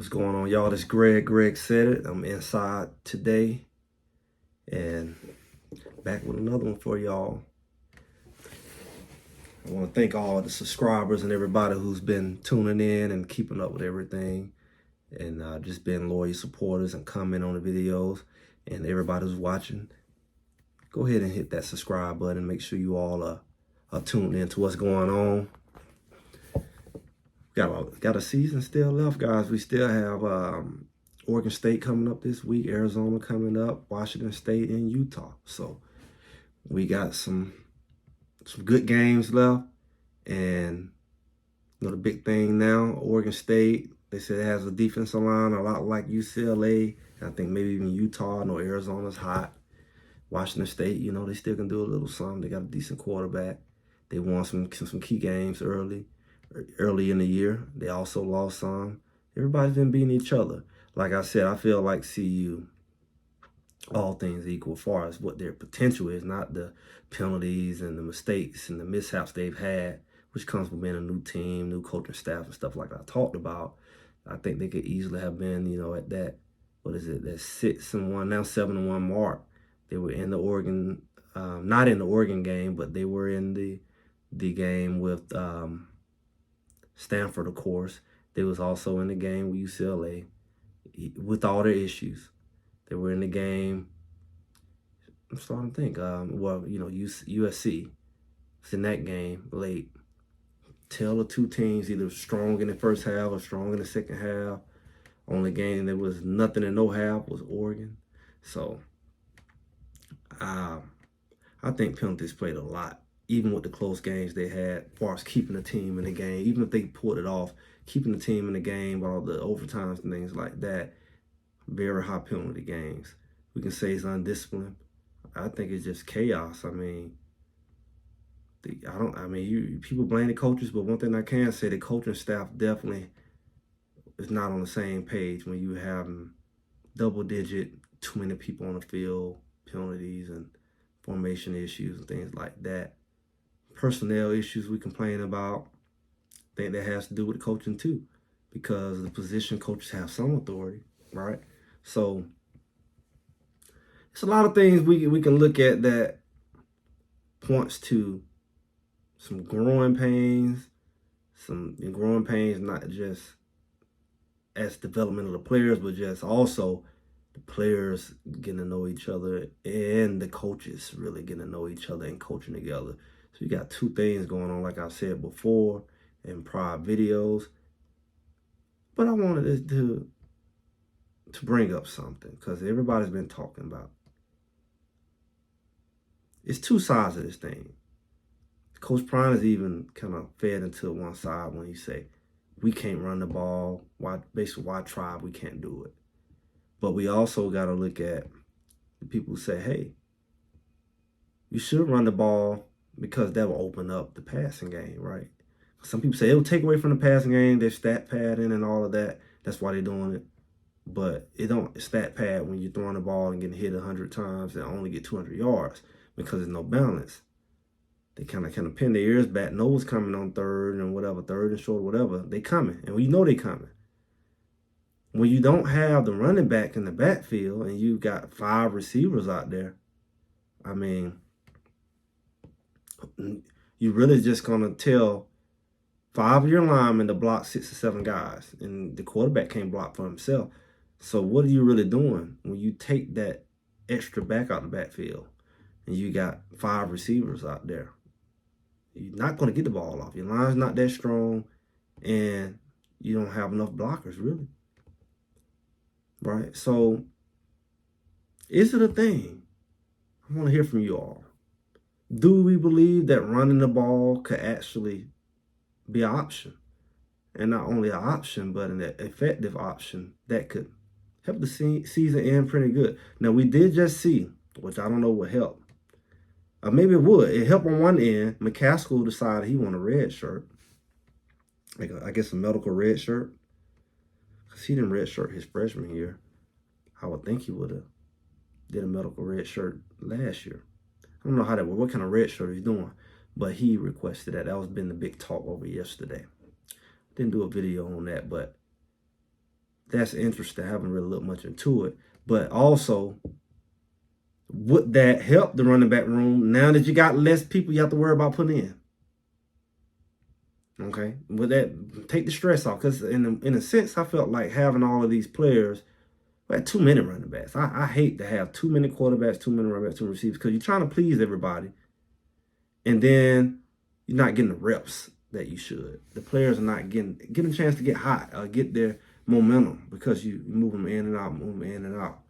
What's going on, y'all? This Greg. Greg said it. I'm inside today and back with another one for y'all. I want to thank all the subscribers and everybody who's been tuning in and keeping up with everything and just being loyal supporters and comment on the videos. And everybody who's watching, go ahead and hit that subscribe button. Make sure you all are tuned in to what's going on. Got a season still left, guys. We still have Oregon State coming up this week, Arizona coming up, Washington State, and Utah. So we got some good games left. And the big thing now, Oregon State, they said it has a defensive line a lot like UCLA. I think maybe even Utah. I know Arizona's hot. Washington State, they still can do a little something. They got a decent quarterback. They won some key games early in the year. They also lost some. Everybody's been beating each other. Like I said, I feel like CU, all things equal, as far as what their potential is, not the penalties and the mistakes and the mishaps they've had, which comes from being a new team, new coaching staff and stuff like I talked about. I think they could easily have been, at that, that 6-1, now 7-1 mark. They were in the Oregon, not in the Oregon game, but they were in the game with Stanford, of course. They was also in the game with UCLA with all their issues. They were in the game, I'm starting to think, USC was in that game late. Tell the two teams either strong in the first half or strong in the second half. Only game that was nothing and no half was Oregon. So I think penalties played a lot, even with the close games they had, as far as keeping the team in the game. Even if they pulled it off, keeping the team in the game, all the overtimes and things like that, very high penalty games. We can say it's undisciplined. I think it's just chaos. People blame the coaches, but one thing I can say, the coaching staff definitely is not on the same page when you have double-digit, too many people on the field, penalties and formation issues and things like that. Personnel issues we complain about. I think that has to do with coaching too, because the position coaches have some authority, right? So it's a lot of things we can look at that points to some growing pains, not just as development of the players, but just also the players getting to know each other and the coaches really getting to know each other and coaching together. So you got two things going on, like I said before in prior videos. But I wanted to bring up something, because everybody's been talking about. It's two sides of this thing. Coach Prime is even kind of fed into one side when he say, we can't run the ball. Why try? We can't do it. But we also got to look at the people who say, hey, you should run the ball because that will open up the passing game, right? Some people say it'll take away from the passing game, their stat padding and all of that. That's why they're doing it. But it don't stat pad when you're throwing the ball and getting hit 100 times and only get 200 yards because there's no balance. They kind of pin their ears back, know what's coming on third and short, whatever. They coming, and we know they coming. When you don't have the running back in the backfield and you got 5 receivers out there, you're really just going to tell 5 of your linemen to block 6 or 7 guys, and the quarterback can't block for himself. So what are you really doing when you take that extra back out the backfield and you got 5 receivers out there? You're not going to get the ball off. Your line's not that strong, and you don't have enough blockers, really. Right? So, is it a thing? I want to hear from you all. Do we believe that running the ball could actually be an option? And not only an option, but an effective option that could help the season end pretty good. Now, we did just see, which I don't know what helped. Maybe it would. It helped on one end. McCaskill decided he wanted a red shirt. I guess a medical red shirt. Because he didn't red shirt his freshman year. I would think he would have did a medical red shirt last year. I don't know how that works, what kind of red shirt he's doing. But he requested that. That was been the big talk over yesterday. Didn't do a video on that, but that's interesting. I haven't really looked much into it. But also, would that help the running back room now that you got less people you have to worry about putting in? Okay, would that take the stress off? Because in a sense, I felt like having all of these players, we had too many running backs. I hate to have too many quarterbacks, too many running backs, too many receivers, because you're trying to please everybody, and then you're not getting the reps that you should. The players are not getting a chance to get hot or get their momentum because you move them in and out, move them in and out.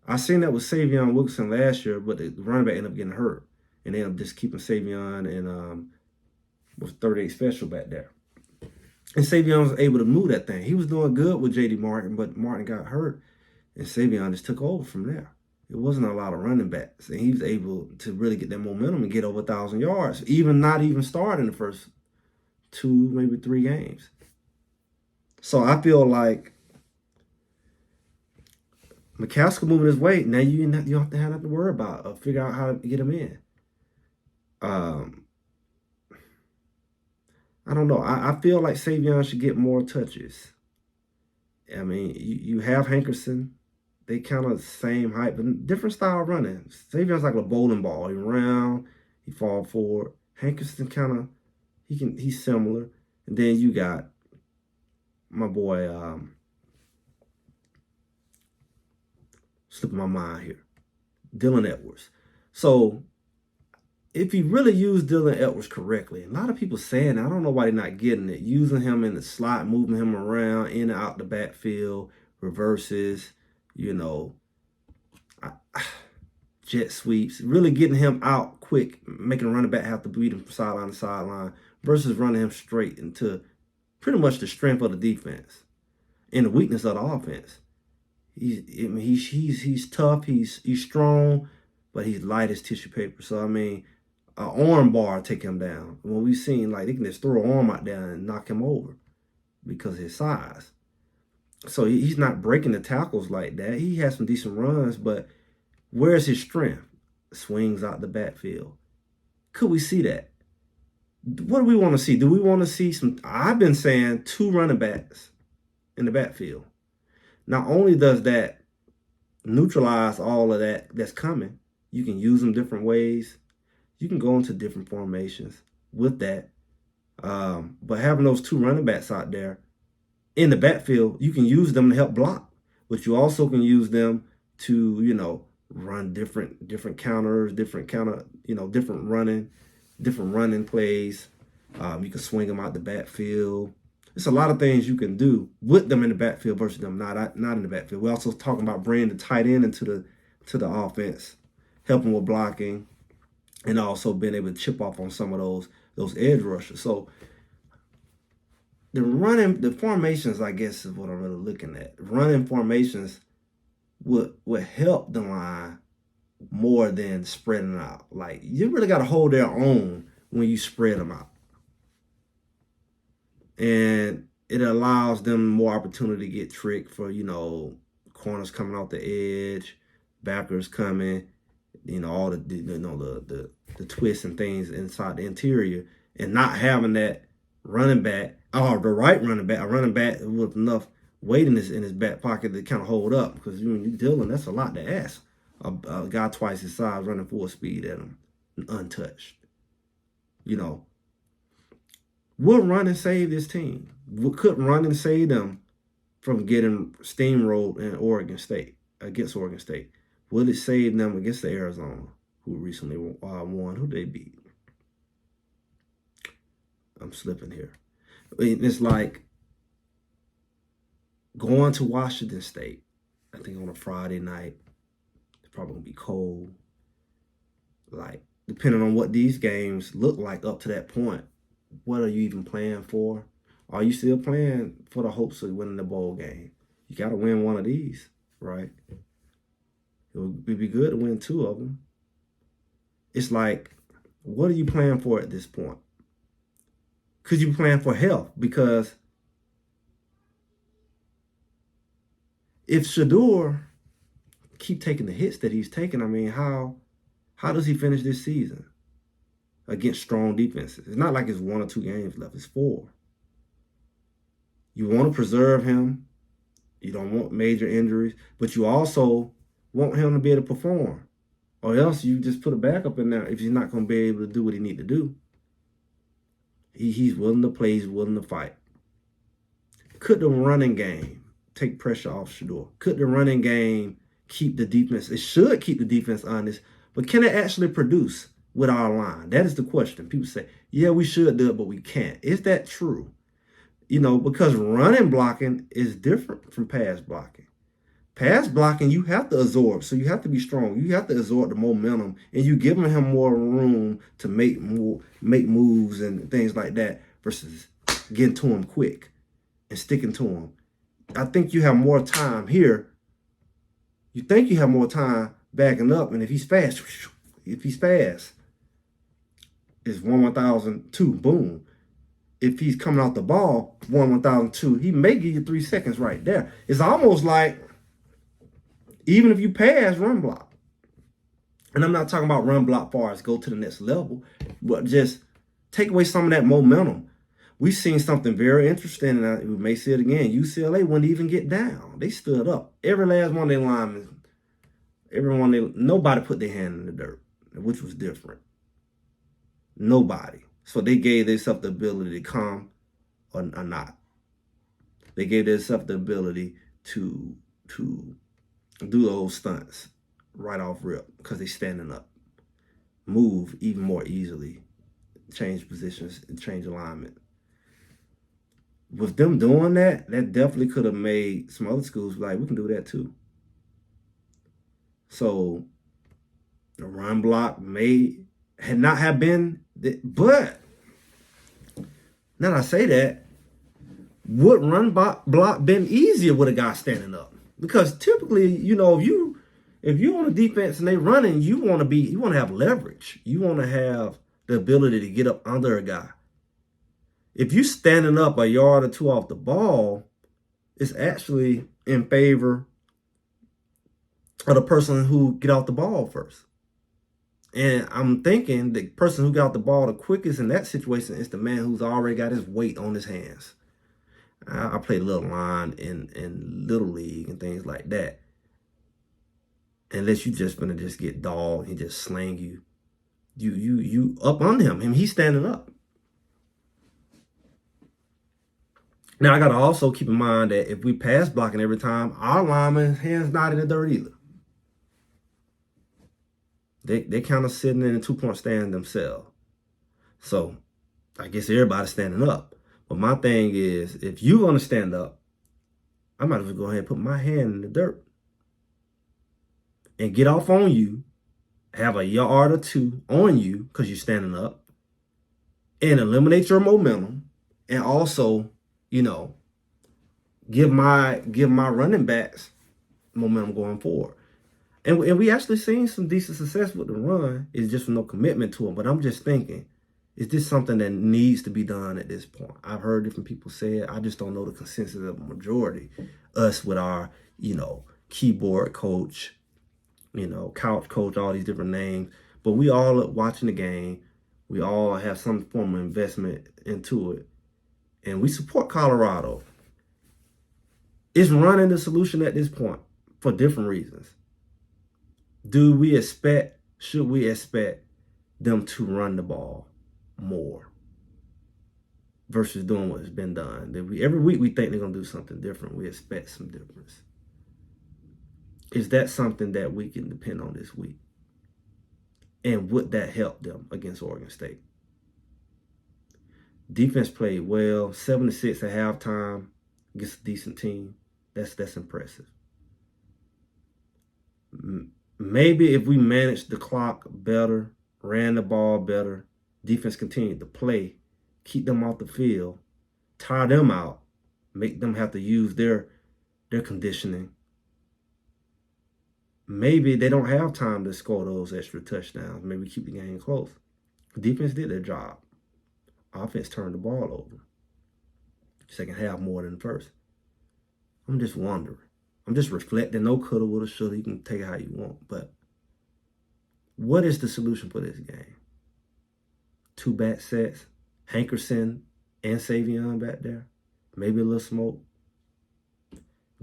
I seen that with Savion Wilkerson last year, but the running back ended up getting hurt, and they ended up just keeping Savion and with 38 special back there. And Savion was able to move that thing. He was doing good with J.D. Martin, but Martin got hurt, and Savion just took over from there. It wasn't a lot of running backs, and he was able to really get that momentum and get over 1,000 yards, not even starting the first 2, maybe 3 games. So I feel like McCaskill moving his weight. Now you don't have to have nothing to worry about or figure out how to get him in. I don't know. I feel like Savion should get more touches. I mean, you have Hankerson. They kind of same height, but different style running. Savion's like a bowling ball. He round, he fall forward. Hankerson kind of, he's similar. And then you got my boy, slipping my mind here, Dylan Edwards. So if you really use Dylan Edwards correctly, a lot of people saying, I don't know why they're not getting it, using him in the slot, moving him around, in and out the backfield, reverses, jet sweeps, really getting him out quick, making a running back have to beat him from sideline to sideline, versus running him straight into pretty much the strength of the defense and the weakness of the offense. He's tough, he's strong, but he's light as tissue paper. So I mean, an arm bar take him down. When we've seen, like, they can just throw an arm out there and knock him over because of his size. So he's not breaking the tackles like that. He has some decent runs, but where's his strength? Swings out the backfield. Could we see that? What do we want to see? Do we want to see some? I've been saying 2 running backs in the backfield. Not only does that neutralize all of that that's coming, you can use them different ways. You can go into different formations with that. But having those 2 running backs out there in the backfield, you can use them to help block. But you also can use them to, run different counters, different running plays. You can swing them out the backfield. There's a lot of things you can do with them in the backfield versus them not in the backfield. We're also talking about bringing the tight end into the offense, helping with blocking, and also being able to chip off on some of those edge rushers. So the formations, I guess, is what I'm really looking at. Running formations would help the line more than spreading out. Like, you really got to hold their own when you spread them out. And it allows them more opportunity to get tricked for, corners coming off the edge, backers coming, all the twists and things inside the interior, and not having that running back, or the right running back, a running back with enough weight in his back pocket to kind of hold up. Because when you're dealing, that's a lot to ask. A guy twice his size running full speed at him, untouched. Will run and save this team? Could run and save them from getting steamrolled in against Oregon State? Will it save them against the Arizona, who recently won? Who they beat? I'm slipping here. It's like going to Washington State, I think on a Friday night. It's probably going to be cold. Like, depending on what these games look like up to that point, what are you even playing for? Are you still playing for the hopes of winning the bowl game? You got to win one of these, right? It would be good to win 2 of them. It's like, what are you playing for at this point? Because you're playing for health. Because if Shedeur keep taking the hits that he's taking, I mean, how does he finish this season against strong defenses? It's not like it's 1 or 2 games left. It's 4. You want to preserve him. You don't want major injuries, but you also want him to be able to perform. Or else you just put a backup in there if he's not going to be able to do what he need to do. He's willing to play. He's willing to fight. Could the running game take pressure off Shedeur? Could the running game keep the defense? It should keep the defense honest, but can it actually produce with our line? That is the question. People say, yeah, we should do it, but we can't. Is that true? Because running blocking is different from pass blocking. Pass blocking, you have to absorb, so you have to be strong. You have to absorb the momentum, and you giving him more room to make moves and things like that versus getting to him quick and sticking to him. I think you have more time here. You think you have more time backing up, and if he's fast, it's 1,002, boom. If he's coming out the ball, 1,002, he may give you 3 seconds right there. It's almost like, even if you pass, run block. And I'm not talking about run block far as go to the next level, but just take away some of that momentum. We've seen something very interesting, and we may see it again. UCLA wouldn't even get down. They stood up. Every last one of their linemen, nobody put their hand in the dirt, which was different. Nobody. So they gave themselves the ability to come or not. They gave themselves the ability to do those stunts right off rip because they're standing up. Move even more easily. Change positions and change alignment. With them doing that, that definitely could have made some other schools like, we can do that too. So the run block had not have been, but now that I say that, would run block been easier with a guy standing up? Because typically, if you're on a defense and they running, you want to have leverage. You want to have the ability to get up under a guy. If you standing up a yard or two off the ball, it's actually in favor of the person who get off the ball first. And I'm thinking the person who got the ball the quickest in that situation is the man who's already got his weight on his hands. I played a little line in Little League and things like that. Unless you just gonna just get dogged and just slang you. You up on him and he's standing up. Now I gotta also keep in mind that if we pass blocking every time, our lineman's hands not in the dirt either. They kind of sitting in a 2-point stand themselves. So I guess everybody's standing up. But my thing is, if you're going to stand up, I might as well go ahead and put my hand in the dirt and get off on you, have a yard or two on you because you're standing up, and eliminate your momentum, and also, give my running backs momentum going forward. And we actually seen some decent success with the run. It's just no commitment to them. But I'm just thinking, is this something that needs to be done at this point? I've heard different people say it. I just don't know the consensus of the majority. Us with our, keyboard coach, couch coach, all these different names. But we all are watching the game. We all have some form of investment into it. And we support Colorado. Is running the solution at this point for different reasons? Should we expect them to run the ball more versus doing what's been done? Every week we think they're going to do something different. We expect some difference. Is that something that we can depend on this week? And would that help them against Oregon State? Defense played well, 7-6 at halftime against a decent team. That's impressive. Maybe if we managed the clock better, ran the ball better, defense continued to play, keep them off the field, tire them out, make them have to use their conditioning. Maybe they don't have time to score those extra touchdowns. Maybe keep the game close. Defense did their job. Offense turned the ball over. Second half more than the first. I'm just wondering. I'm just reflecting. No coulda, woulda, shoulda. You can take it how you want. But what is the solution for this game? 2 back sets, Hankerson and Savion back there. maybe a little smoke.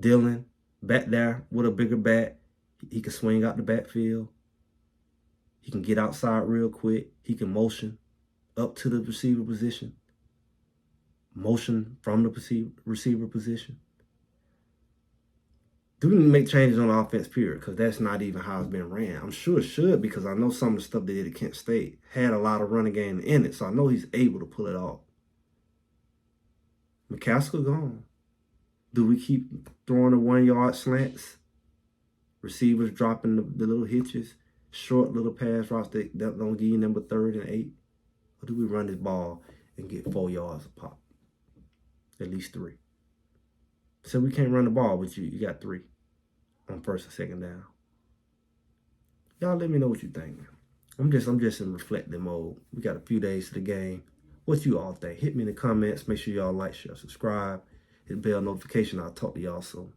Dylan, back there with a bigger bat. He can swing out the backfield. He can get outside real quick. He can motion up to the receiver position. Motion from the receiver position. Do we need to make changes on the offense, period? Because that's not even how it's been ran. I'm sure it should, because I know some of the stuff they did at Kent State had a lot of running game in it, so I know he's able to pull it off. McCaskill gone. Do we keep throwing the 1-yard slants? Receivers dropping the little hitches, short little pass routes that don't give you number 3rd and 8? Or do we run this ball and get 4 yards a pop? At least 3. So we can't run the ball, but you got 3 on 1st and 2nd down. Y'all let me know what you think. I'm just in reflective mode. We got a few days to the game. What you all think? Hit me in the comments. Make sure y'all like, share, subscribe, hit the bell notification. I'll talk to y'all soon.